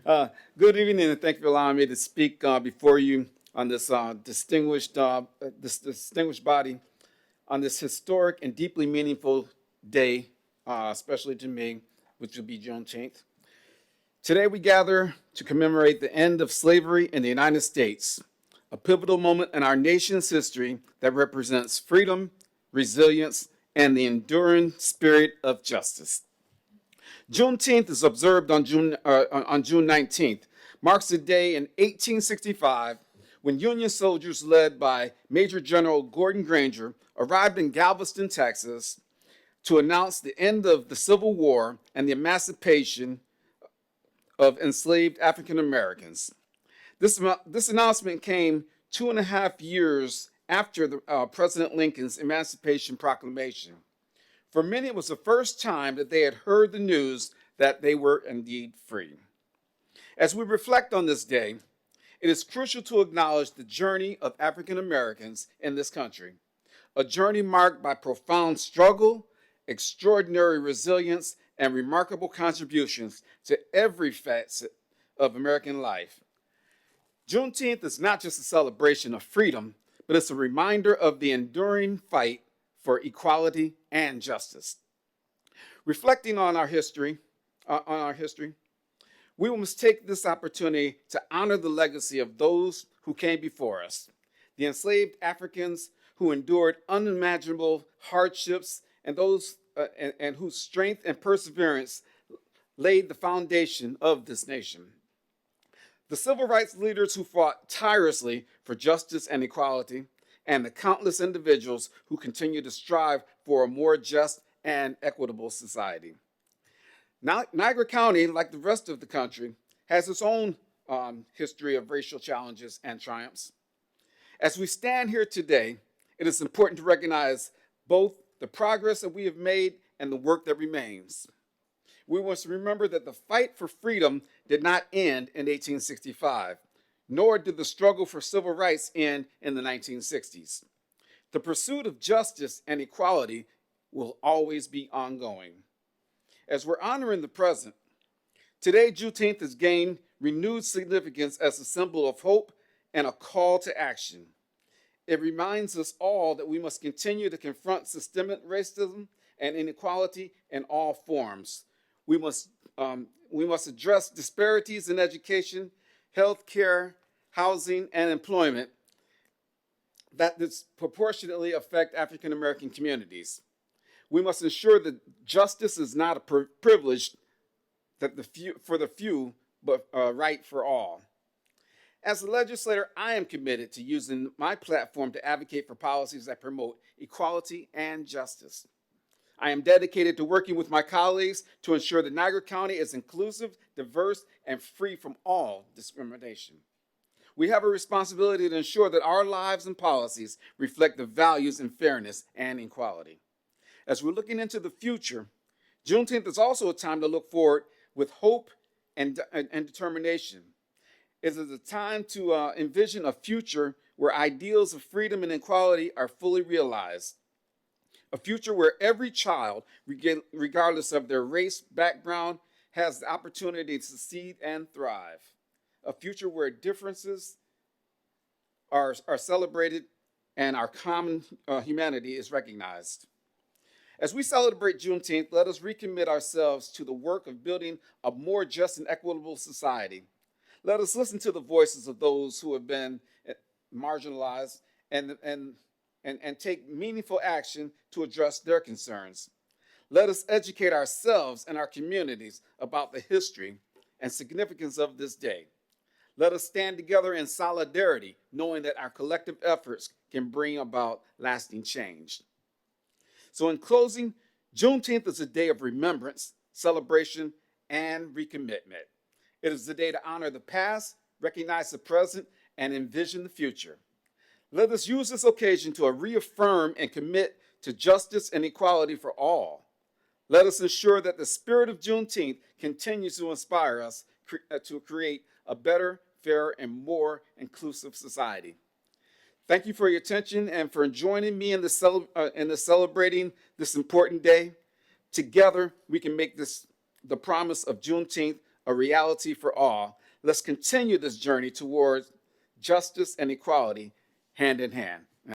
Uh, Good evening, and thank you for allowing me to speak before you on this distinguished body on this historic and deeply meaningful day, especially to me, which will be Juneteenth. Today, we gather to commemorate the end of slavery in the United States, a pivotal moment in our nation's history that represents freedom, resilience, and the enduring spirit of justice. Juneteenth is observed on June 19th, marks the day in 1865 when Union soldiers led by Major General Gordon Granger arrived in Galveston, Texas, to announce the end of the Civil War and the emancipation of enslaved African Americans. This announcement came 2.5 years after President Lincoln's Emancipation Proclamation. For many, it was the first time that they had heard the news that they were indeed free. As we reflect on this day, it is crucial to acknowledge the journey of African Americans in this country, a journey marked by profound struggle, extraordinary resilience, and remarkable contributions to every facet of American life. Juneteenth is not just a celebration of freedom, but it's a reminder of the enduring fight for equality and justice. Reflecting on our history, we must take this opportunity to honor the legacy of those who came before us, the enslaved Africans who endured unimaginable hardships and those and whose strength and perseverance laid the foundation of this nation. The civil rights leaders who fought tirelessly for justice and equality, and the countless individuals who continue to strive for a more just and equitable society. Now, Niagara County, like the rest of the country, has its own history of racial challenges and triumphs. As we stand here today, it is important to recognize both the progress that we have made and the work that remains. We must remember that the fight for freedom did not end in 1865, nor did the struggle for civil rights end in the 1960s. The pursuit of justice and equality will always be ongoing. As we're honoring the present, today Juneteenth has gained renewed significance as a symbol of hope and a call to action. It reminds us all that we must continue to confront systemic racism and inequality in all forms. We must address disparities in education, healthcare, housing, and employment that disproportionately affect African American communities. We must ensure that justice is not a privilege for the few, but a right for all. As a legislator, I am committed to using my platform to advocate for policies that promote equality and justice. I am dedicated to working with my colleagues to ensure that Niagara County is inclusive, diverse, and free from all discrimination. We have a responsibility to ensure that our lives and policies reflect the values in fairness and equality. As we're looking into the future, Juneteenth is also a time to look forward with hope and determination. It is a time to envision a future where ideals of freedom and equality are fully realized. A future where every child, regardless of their race, background, has the opportunity to succeed and thrive. A future where differences are celebrated and our common humanity is recognized. As we celebrate Juneteenth, let us recommit ourselves to the work of building a more just and equitable society. Let us listen to the voices of those who have been marginalized and take meaningful action to address their concerns. Let us educate ourselves and our communities about the history and significance of this day. Let us stand together in solidarity, knowing that our collective efforts can bring about lasting change. So in closing, Juneteenth is a day of remembrance, celebration, and recommitment. It is a day to honor the past, recognize the present, and envision the future. Let us use this occasion to reaffirm and commit to justice and equality for all. Let us ensure that the spirit of Juneteenth continues to inspire us to create a better, fairer, and more inclusive society. Thank you for your attention and for joining me in the celebrating this important day. Together, we can make the promise of Juneteenth a reality for all, let's continue this journey towards justice and equality hand in hand.